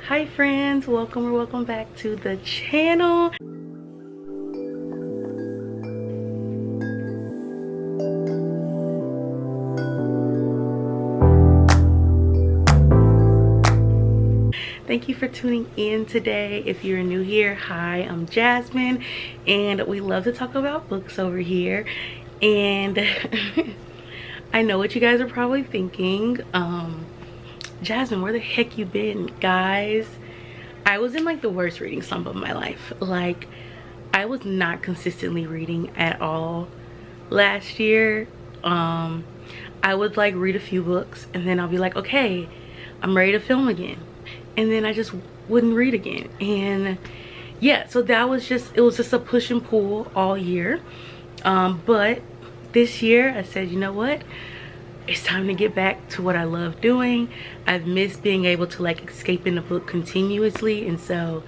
Hi friends, welcome back to the channel. Thank you for tuning in today. If you're new here, hi, I'm Jasmine and we love to talk about books over here. And I know what you guys are probably thinking. Jasmine, where the heck you been? Guys, I was in like the worst reading slump of my life. Like, I was not consistently reading at all last year. I would like read a few books and then I'll be like, okay, I'm ready to film again, and then I just wouldn't read again. And yeah, so that was just, it was just a push and pull all year. But this year I said, you know what, it's time to get back to what I love doing. I've missed being able to like escape in the book continuously, and so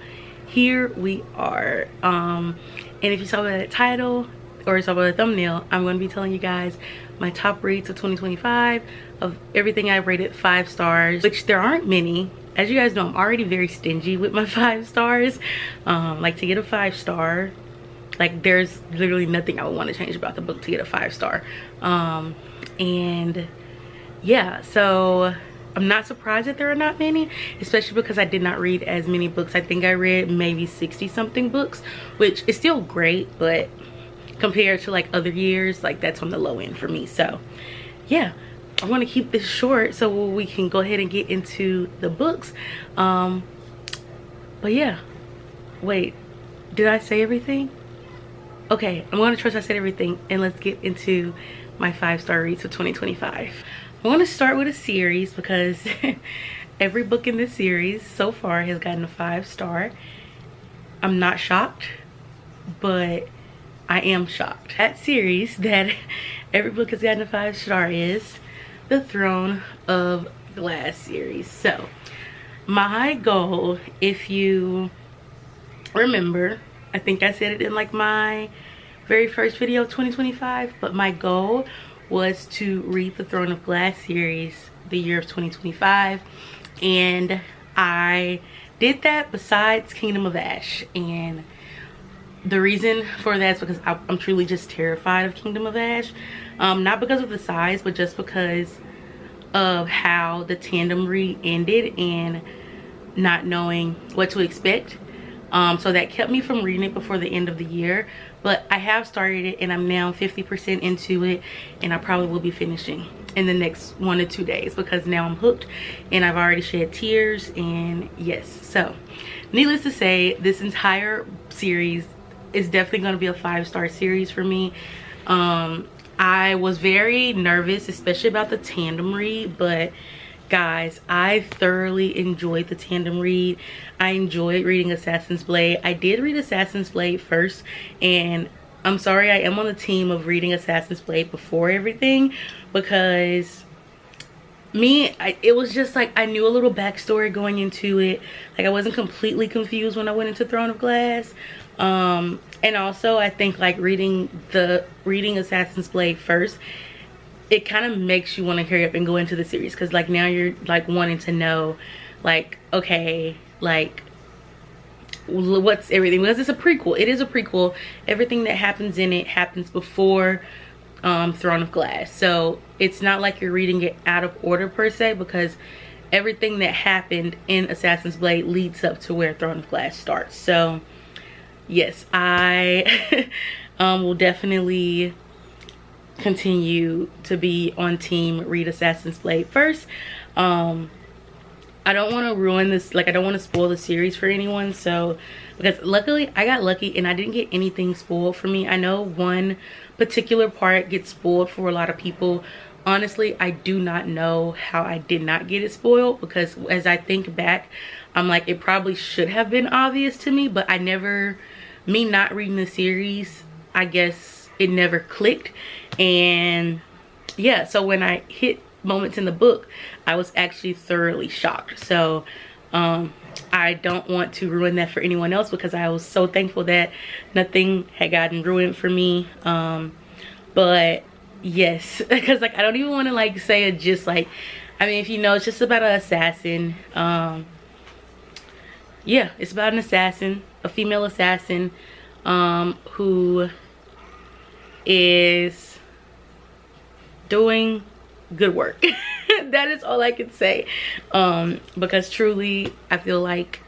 here we are. And if you saw by the title or saw by the thumbnail, I'm going to be telling you guys my top reads of 2025 of everything I've rated 5 stars, which there aren't many. As you guys know, I'm already very stingy with my 5 stars. Like, to get a 5-star, like, there's literally nothing I would want to change about the book to get a 5-star. And yeah, so I'm not surprised that there are not many, especially because I did not read as many books. I think I read maybe 60 something books, which is still great, but compared to like other years, like that's on the low end for me. So yeah, I want to keep this short so we can go ahead and get into the books. But yeah, wait, did I say everything? Okay, I'm going to trust I said everything, and let's get into my 5-star reads of 2025. I want to start with a series because every book in this series so far has gotten a 5-star. I'm not shocked, but I am shocked. That series that every book has gotten a 5-star is the Throne of Glass series. So my goal, if you remember, I think I said it in like my very first video of 2025, but my goal was to read the Throne of Glass series the year of 2025, and I did that besides Kingdom of Ash. And the reason for that is because I'm truly just terrified of Kingdom of Ash, not because of the size, but just because of how the tandem read ended and not knowing what to expect. So that kept me from reading it before the end of the year. But I have started it and I'm now 50% into it, and I probably will be finishing in the next 1 to 2 days because now I'm hooked and I've already shed tears. And yes, so needless to say, this entire series is definitely going to be a 5-star series for me. I was very nervous, especially about the tandem read, but guys, I thoroughly enjoyed the tandem read. I enjoyed reading Assassin's Blade. I did read Assassin's Blade first, and I'm sorry, I am on the team of reading Assassin's Blade before everything, because it was just like I knew a little backstory going into it. Like, I wasn't completely confused when I went into Throne of Glass. And also I think like reading Assassin's Blade first, it kind of makes you want to hurry up and go into the series, because like now you're like wanting to know, like, okay, like what's everything, because it's a prequel. It is a prequel. Everything that happens in it happens before Throne of Glass, so it's not like you're reading it out of order per se, because everything that happened in Assassin's Blade leads up to where Throne of Glass starts. So yes, I will definitely continue to be on team read Assassin's Blade first. I don't want to ruin this, like I don't want to spoil the series for anyone, so because luckily I got lucky and I didn't get anything spoiled for me. I know one particular part gets spoiled for a lot of people. Honestly, I do not know how I did not get it spoiled, because as I think back, I'm like, it probably should have been obvious to me, but I never, me not reading the series, I guess it never clicked. And yeah, so when I hit moments in the book, I was actually thoroughly shocked. So I don't want to ruin that for anyone else, because I was so thankful that nothing had gotten ruined for me. But yes, because like I don't even want to like say it, just like, I mean, if you know, it's just about an assassin. yeah, it's about an assassin, a female assassin, who is doing good work. That is all I can say, because truly I feel like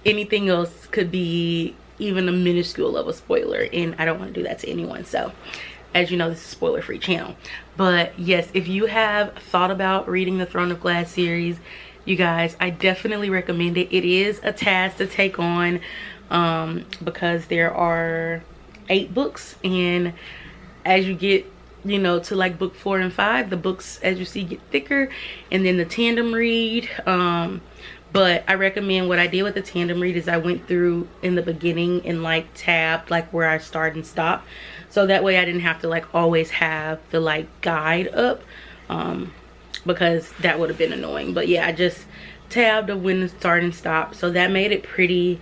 anything else could be even a minuscule of a spoiler, and I don't want to do that to anyone. So as you know, this is a spoiler free channel. But yes, if you have thought about reading the Throne of Glass series, you guys, I definitely recommend it. It is a task to take on, because there are 8 books, and as you get, you know, to like book 4 and 5, the books, as you see, get thicker, and then the tandem read. But I recommend, what I did with the tandem read is I went through in the beginning and like tabbed like where I start and stop, so that way I didn't have to like always have the like guide up, because that would have been annoying. But yeah, I just tabbed of when to start and stop, so that made it pretty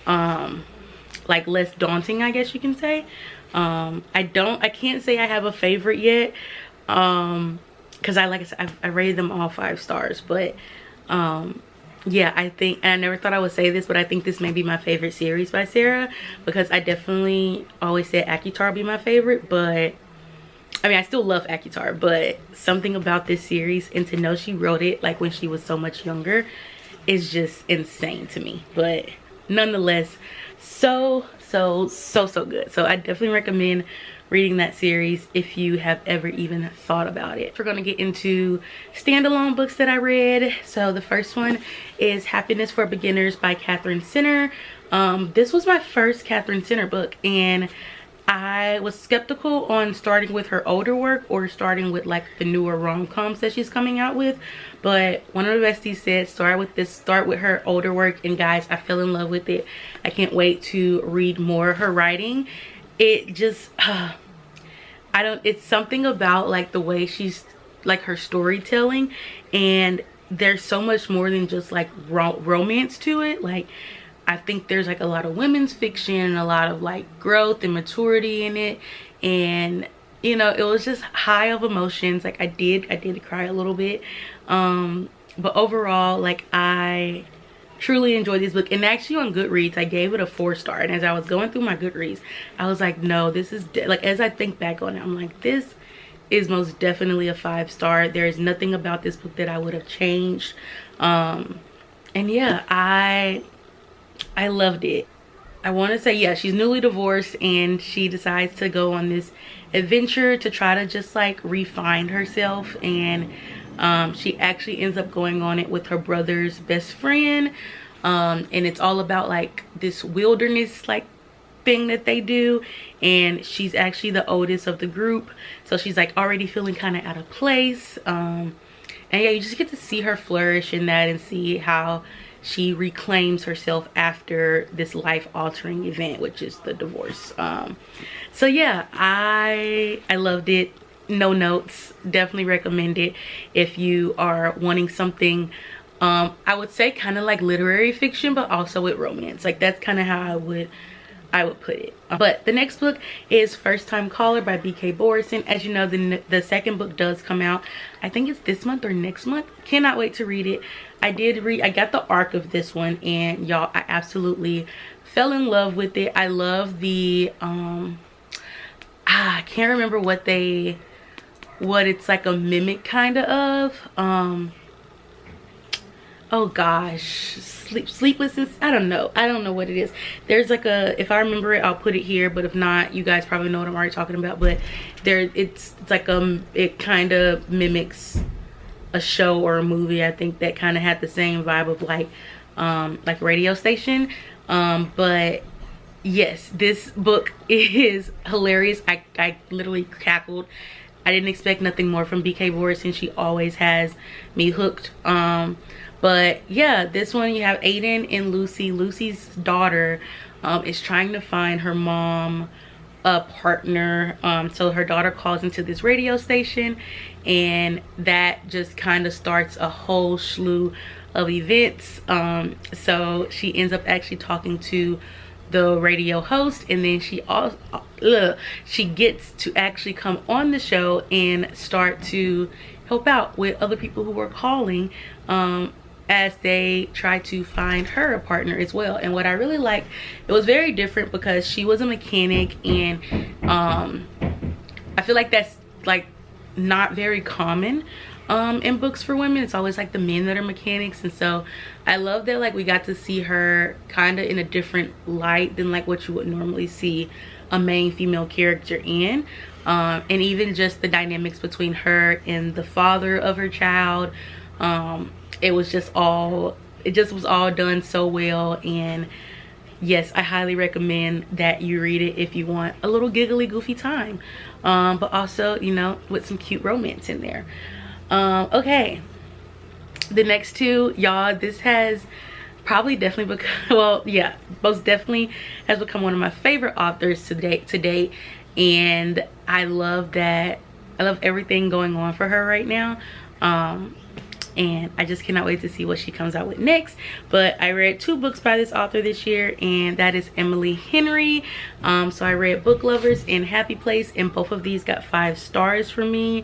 like less daunting, I guess you can say. I can't say I have a favorite yet, because like I said, I rated them all 5 stars. But yeah, I think, and I never thought I would say this, but I think this may be my favorite series by Cierra, because I definitely always said ACOTAR would be my favorite. But I mean, I still love ACOTAR, but something about this series, and to know she wrote it like when she was so much younger, is just insane to me. But nonetheless, so good. So I definitely recommend reading that series if you have ever even thought about it. We're gonna get into standalone books that I read. So the first one is Happiness for Beginners by Catherine Center. This was my first Catherine Center book, and I was skeptical on starting with her older work or starting with like the newer rom-coms that she's coming out with. But one of the besties said start with her older work, and guys, I fell in love with it. I can't wait to read more of her writing. It just it's something about like the way she's like her storytelling, and there's so much more than just like romance to it. Like, I think there's like a lot of women's fiction, a lot of like growth and maturity in it, and you know, it was just high of emotions. Like I did cry a little bit, but overall, like, I truly enjoyed this book. And actually on Goodreads I gave it a 4-star, and as I was going through my Goodreads I was like, no, this is like, as I think back on it, I'm like, this is most definitely a 5-star. There is nothing about this book that I would have changed. And yeah, I loved it. I want to say, yeah, she's newly divorced, and she decides to go on this adventure to try to just like refine herself, and she actually ends up going on it with her brother's best friend, and it's all about like this wilderness like thing that they do, and she's actually the oldest of the group, so she's like already feeling kind of out of place, and yeah, you just get to see her flourish in that and see how she reclaims herself after this life-altering event, which is the divorce. So yeah, I loved it. No notes, definitely recommend it if you are wanting something, I would say kind of like literary fiction, but also with romance. Like, that's kind of how I would put it. But the next book is First Time Caller by B.K. Borison. As you know, the second book does come out, I think it's this month or next month. Cannot wait to read it. I got the arc of this one, and y'all, I absolutely fell in love with it. I love the I can't remember what it's like a mimic kind of oh gosh, sleeplessness. I don't know what it is. There's like if I remember it, I'll put it here, but if not, you guys probably know what I'm already talking about. But it's like it kind of mimics a show or a movie, I think, that kind of had the same vibe of like Radio Station. But yes, this book is hilarious. I literally cackled. I didn't expect nothing more from B.K. Borison. She always has me hooked. But yeah, this one you have Aiden and Lucy. Lucy's daughter is trying to find her mom a partner. So her daughter calls into this radio station, and that just kind of starts a whole slew of events. So she ends up actually talking to the radio host, and then she gets to actually come on the show and start to help out with other people who are calling. as they try to find her a partner as well. And what I really liked, it was very different because she was a mechanic, and I feel like that's like not very common in books for women. It's always like the men that are mechanics. And so I love that like we got to see her kind of in a different light than like what you would normally see a main female character in. And even just the dynamics between her and the father of her child, it just was all done so well. And yes, I highly recommend that you read it if you want a little giggly goofy time, but also, you know, with some cute romance in there. Okay, the next two, y'all, this has probably definitely become, well, yeah, most definitely has become one of my favorite authors to date. And I love that. I love everything going on for her right now. And I just cannot wait to see what she comes out with next. But I read 2 books by this author this year, and that is Emily Henry. So I read Book Lovers and Happy Place, and both of these got 5 stars from me.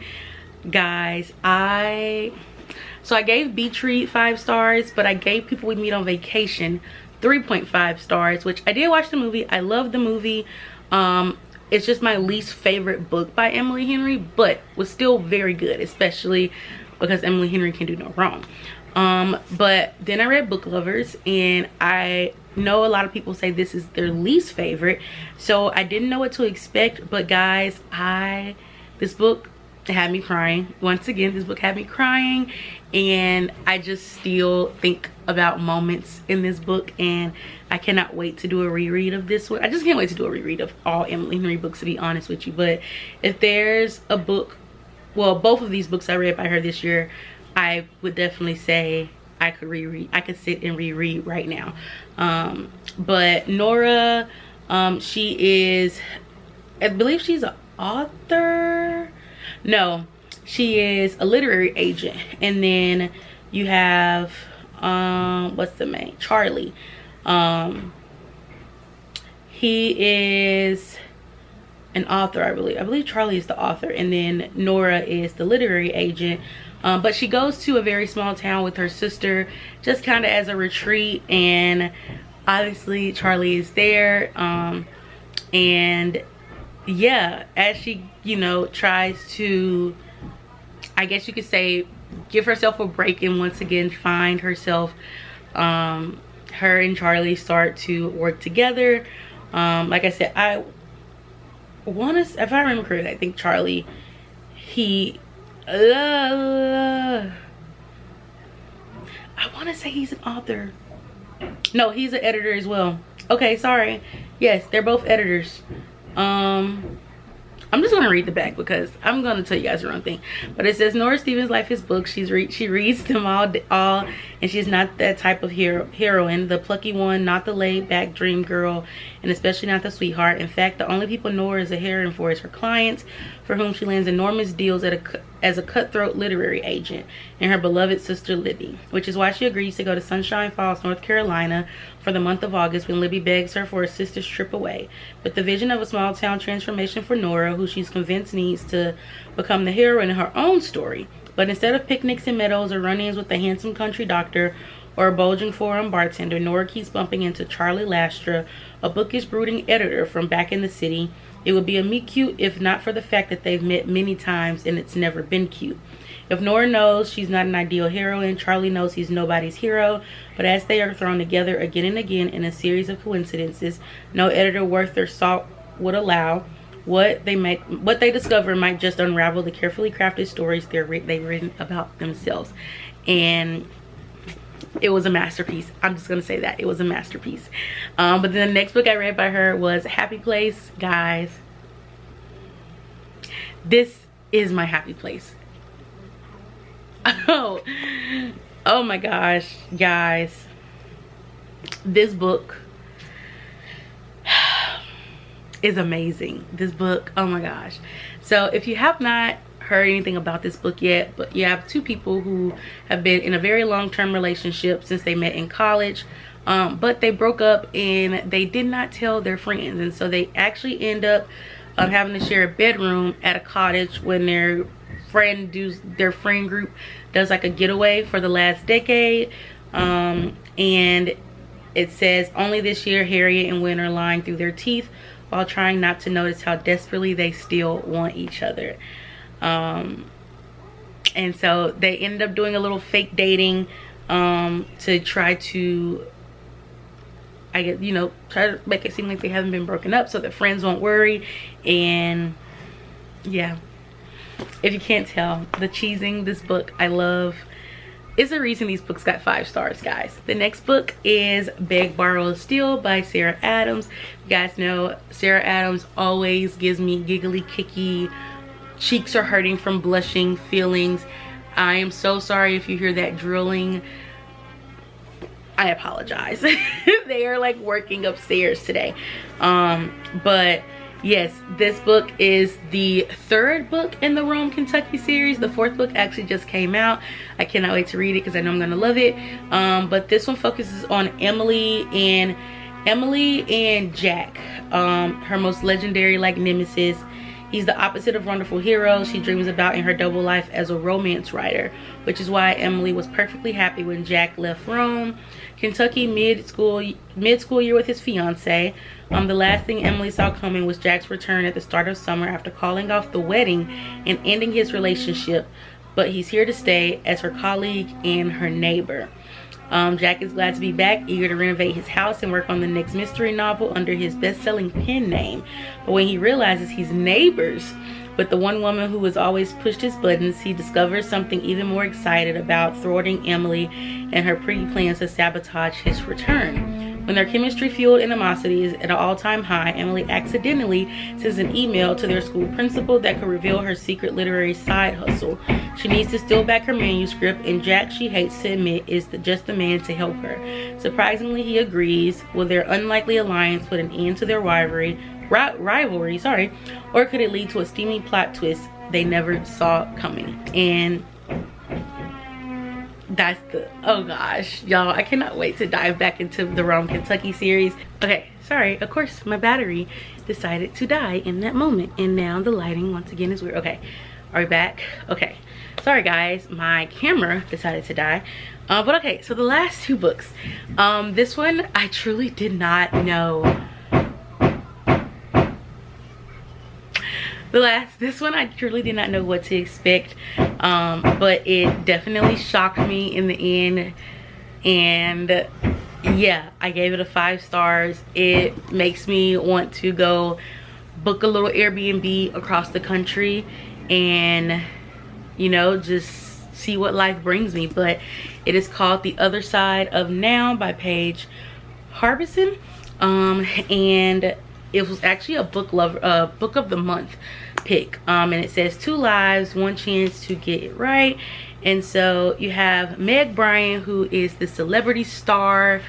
Guys, I gave Beach Read 5 stars, but I gave People We Meet on Vacation 3.5 stars, which I did watch the movie. I love the movie. It's just my least favorite book by Emily Henry, but was still very good, especially because Emily Henry can do no wrong. But then I read Book Lovers, and I know a lot of people say this is their least favorite, so I didn't know what to expect. But guys, this book had me crying. Once again, this book had me crying, and I just still think about moments in this book, and I cannot wait to do a reread of this one. I just can't wait to do a reread of all Emily Henry books, to be honest with you. But if there's a book, well, both of these books I read by her this year, I would definitely say I could sit and reread right now. But Nora, she is, I believe she's an author. No, she is a literary agent. And then you have what's the name? Charlie. He is an author, I believe Charlie is the author, and then Nora is the literary agent. But she goes to a very small town with her sister, just kind of as a retreat, and obviously Charlie is there. And yeah, as she, you know, tries to, I guess you could say, give herself a break and once again find herself, her and Charlie start to work together. Like I said, I want to, if I remember correctly, I think Charlie, I want to say he's an author. No, he's an editor as well. Okay, sorry. Yes, they're both editors. I'm just gonna read the back because I'm gonna tell you guys the wrong thing. But it says Nora Stevens' life is books. She reads them all, and she's not that type of heroine, the plucky one, not the laid-back dream girl, and especially not the sweetheart. In fact, the only people Nora is a heroine for is her clients, for whom she lands enormous deals as a cutthroat literary agent, and her beloved sister Libby, which is why she agrees to go to Sunshine Falls, North Carolina for the month of August when Libby begs her for a sister's trip away. With the vision of a small town transformation for Nora, who she's convinced needs to become the heroine in her own story. But instead of picnics and meadows or run-ins with a handsome country doctor or a bulging foreign bartender, Nora keeps bumping into Charlie Lastra, a bookish brooding editor from back in the city. It would be a meet cute if not for the fact that they've met many times and it's never been cute. If Nora knows she's not an ideal heroine, Charlie knows he's nobody's hero. But as they are thrown together again and again in a series of coincidences no editor worth their salt would allow, what they discover might just unravel the carefully crafted stories they've written about themselves. And it was a masterpiece. I'm just gonna say that it was a masterpiece. But then the next book I read by her was Happy Place. Guys, this is my happy place. Oh my gosh, guys, this book is amazing. This book, oh my gosh. So if you have not heard anything about this book yet, but you have 2 people who have been in a very long-term relationship since they met in college, but they broke up and they did not tell their friends, and so they actually end up having to share a bedroom at a cottage when their friend group does like a getaway for the last decade. And it says, only this year Harriet and Wynn are lying through their teeth while trying not to notice how desperately they still want each other. And so they ended up doing a little fake dating to try to, I guess, you know, try to make it seem like they haven't been broken up so that friends won't worry. And yeah, if you can't tell, the cheesing, this book I love. It's the reason these books got 5 stars, guys. The next book is Beg, Borrow, Steal by Sarah Adams. You guys know Sarah Adams always gives me giggly, kicky, cheeks are hurting from blushing feelings. I am so sorry if you hear that drilling. I apologize. They are like working upstairs today. But yes, this book is the 3rd book in the Rome, Kentucky series. The 4th book actually just came out. I cannot wait to read it because I know I'm gonna love it. But this one focuses on Emily and Jack, her most legendary like nemesis. He's the opposite of wonderful hero she dreams about in her double life as a romance writer, which is why Emily was perfectly happy when Jack left Rome, Kentucky mid-school year with his fiance. The last thing Emily saw coming was Jack's return at the start of summer after calling off the wedding and ending his relationship, but he's here to stay as her colleague and her neighbor. Jack is glad to be back, eager to renovate his house and work on the next mystery novel under his best-selling pen name. But when he realizes he's neighbors with the one woman who has always pushed his buttons, he discovers something even more excited about thwarting Emily and her pretty plans to sabotage his return. When their chemistry-fueled animosity is at an all-time high, Emily accidentally sends an email to their school principal that could reveal her secret literary side hustle. She needs to steal back her manuscript, and Jack, she hates to admit, is just the man to help her. Surprisingly, he agrees. Will their unlikely alliance put an end to their rivalry, or could it lead to a steamy plot twist they never saw coming? And that's the, oh gosh, y'all, I cannot wait to dive back into the Rome, Kentucky series. Okay, sorry, of course my battery decided to die in that moment, and now the lighting once again is weird. Okay, are we back? Okay, sorry guys, my camera decided to die. But okay, so the last 2 books, this one I truly did not know. This one I truly did not know what to expect, but it definitely shocked me in the end. And yeah, I gave it a 5 stars. It makes me want to go book a little Airbnb across the country and, you know, just see what life brings me. But it is called The Other Side of Now by Paige Harbison, and it was actually a book of the month pick, and it says 2 lives, 1 chance to get it right. And so you have Meg Bryan, who is the celebrity star,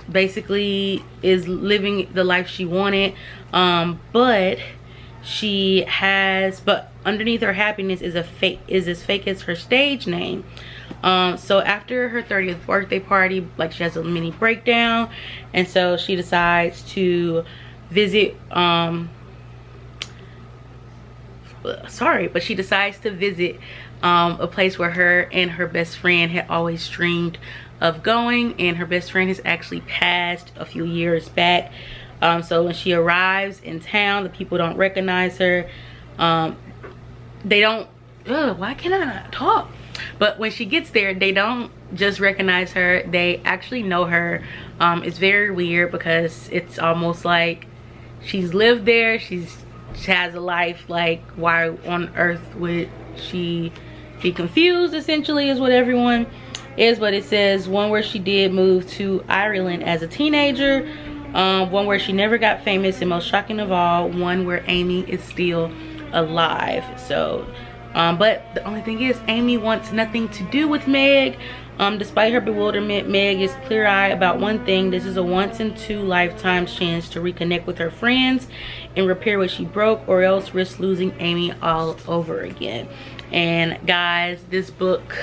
basically is living the life she wanted, but underneath her happiness is as fake as her stage name. So after her 30th birthday party, like, she has a mini breakdown, and so she decides to visit a place where her and her best friend had always dreamed of going, and her best friend has actually passed a few years back. So when she arrives in town, the people don't recognize her. They don't, why can I not talk? But when she gets there, they don't just recognize her, they actually know her. It's very weird because it's almost like she's lived there, she has a life. Like, why on earth would she be confused, essentially, is what everyone is. But it says one where she did move to Ireland as a teenager, one where she never got famous, and most shocking of all, one where Amy is still alive. So but the only thing is, Amy wants nothing to do with Meg. Despite her bewilderment, Meg is clear-eyed about one thing. This is a once-in-2 lifetimes chance to reconnect with her friends and repair what she broke, or else risk losing Amy all over again. And guys, this book,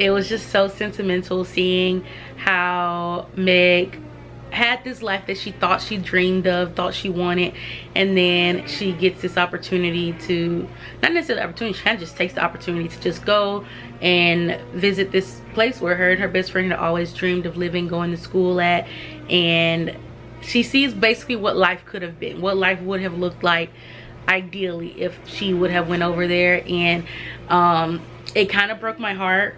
it was just so sentimental, seeing how Meg had this life that she thought she dreamed of, thought she wanted, and then she gets this opportunity to, not necessarily opportunity, she kind of just takes the opportunity to just go and visit this place where her and her best friend had always dreamed of living, going to school at. And she sees basically what life could have been, what life would have looked like ideally if she would have went over there. And it kind of broke my heart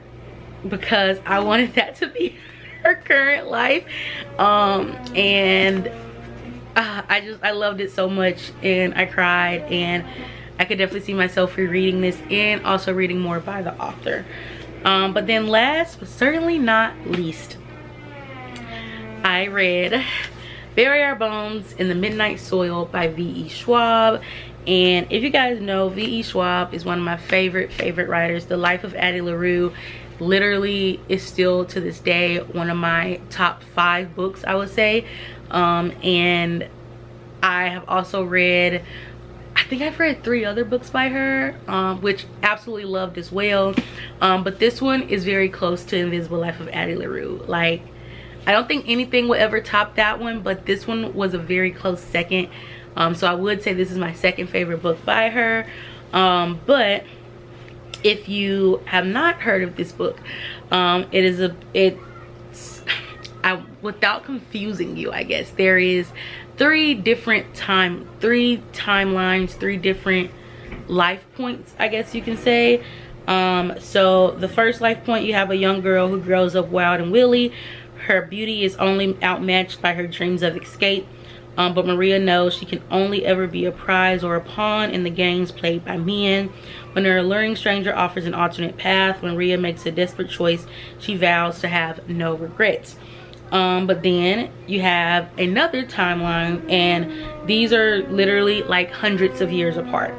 because I wanted that to be her current life. And I loved it so much, and I cried, and I could definitely see myself rereading this and also reading more by the author. But then last but certainly not least, I read Bury Our Bones in the Midnight Soil by V.E. Schwab. And if you guys know, V.E. Schwab is one of my favorite writers. The Life of Addie LaRue literally is still to this day one of my top 5 books, I would say. And I have also read, I think I've read 3 other books by her, which absolutely loved as well. But this one is very close to Invisible Life of Addie LaRue. Like, I don't think anything will ever top that one, but this one was a very close second. So I would say this is my second favorite book by her. But if you have not heard of this book, without confusing you, I guess, there is 3 timelines, 3 different life points, I guess you can say. So the first life point, you have a young girl who grows up wild and willy. Her beauty is only outmatched by her dreams of escape. But Maria knows she can only ever be a prize or a pawn in the games played by men. When an alluring stranger offers an alternate path, Maria makes a desperate choice. She vows to have no regrets. But then you have another timeline, and these are literally like hundreds of years apart.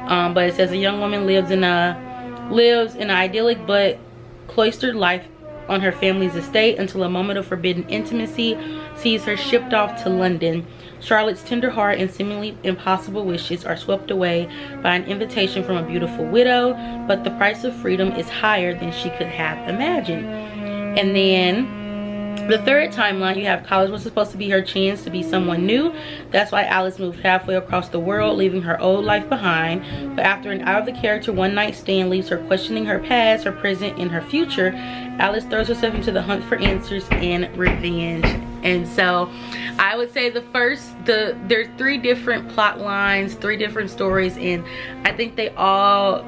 But it says a young woman lives in an idyllic but cloistered life on her family's estate until a moment of forbidden intimacy sees her shipped off to London. Charlotte's tender heart and seemingly impossible wishes are swept away by an invitation from a beautiful widow, but the price of freedom is higher than she could have imagined. And then the third timeline, you have college was supposed to be her chance to be someone new. That's why Alice moved halfway across the world, leaving her old life behind. But after an out-of-the-character one-night stand leaves her questioning her past, her present, and her future, Alice throws herself into the hunt for answers and revenge. And so I would say there's 3 different plot lines, 3 different stories, and I think they all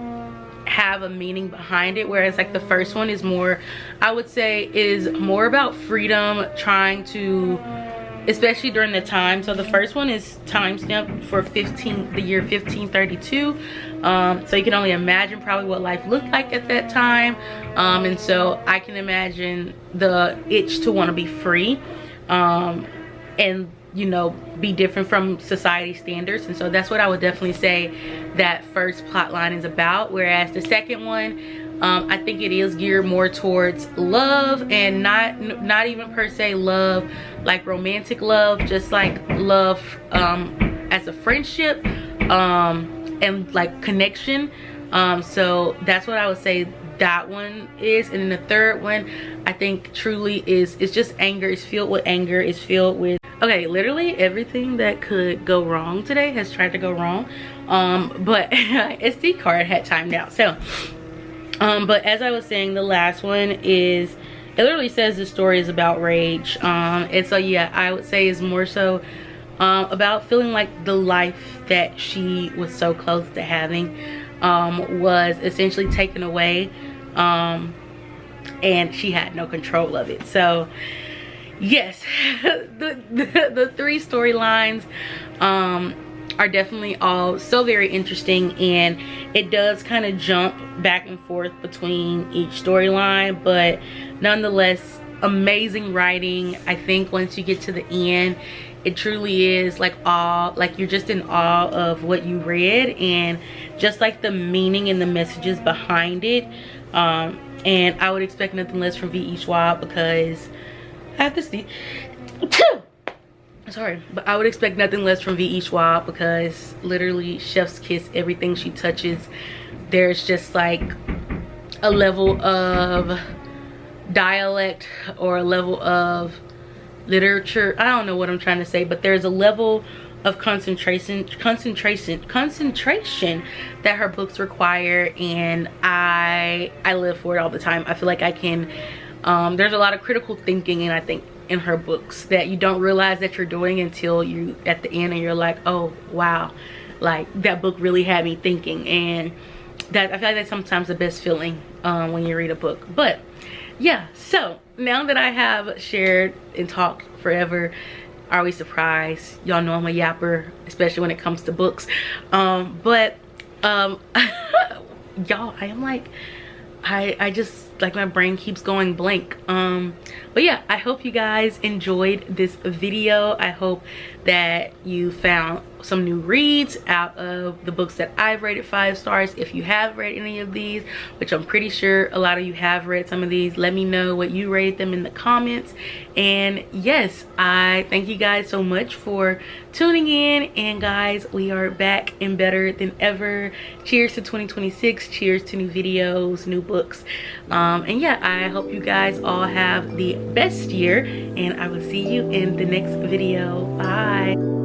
have a meaning behind it. Whereas like the first one is more, I would say, is more about freedom, trying to, especially during the time. So the first one is timestamped for the year 1532. So you can only imagine probably what life looked like at that time. And so I can imagine the itch to want to be free, and you know, be different from society standards. And so that's what I would definitely say that first plot line is about. Whereas the second one, I think it is geared more towards love, and not even per se love like romantic love, just like love as a friendship, and like connection. So that's what I would say that one is. And then the third one, I think truly it's just anger. It's filled with anger. It's filled with, okay, literally everything that could go wrong today has tried to go wrong. But SD card had timed out. So but as I was saying, the last one is, it literally says the story is about rage. And so yeah, I would say is more so about feeling like the life that she was so close to having was essentially taken away, and she had no control of it. So yes, the 3 storylines are definitely all so very interesting, and it does kind of jump back and forth between each storyline, but nonetheless amazing writing. I think once you get to the end, it truly is like you're just in awe of what you read, and just like the meaning and the messages behind it. And I would expect nothing less from V.E. Schwab, because I have to see sorry, but I would expect nothing less from V.E. Schwab, because literally chef's kiss everything she touches. There's just like a level of dialect or a level of literature, I don't know what I'm trying to say, but there's a level of concentration that her books require, and I live for it all the time. I feel like I can there's a lot of critical thinking, and I think in her books that you don't realize that you're doing until you at the end and you're like, oh wow, like that book really had me thinking. And that, I feel like that's sometimes the best feeling when you read a book. But yeah, so now that I have shared and talked forever, always surprised, y'all know I'm a yapper, especially when it comes to books, but y'all, I am like, I just like, my brain keeps going blank. But yeah, I hope you guys enjoyed this video. I hope that you found some new reads out of the books that I've rated 5 stars. If you have read any of these, which I'm pretty sure a lot of you have read some of these, let me know what you rated them in the comments. And yes, I thank you guys so much for tuning in, and guys, we are back and better than ever. Cheers to 2026. Cheers to new videos, new books. And yeah, I hope you guys all have the best year, and I will see you in the next video. Bye.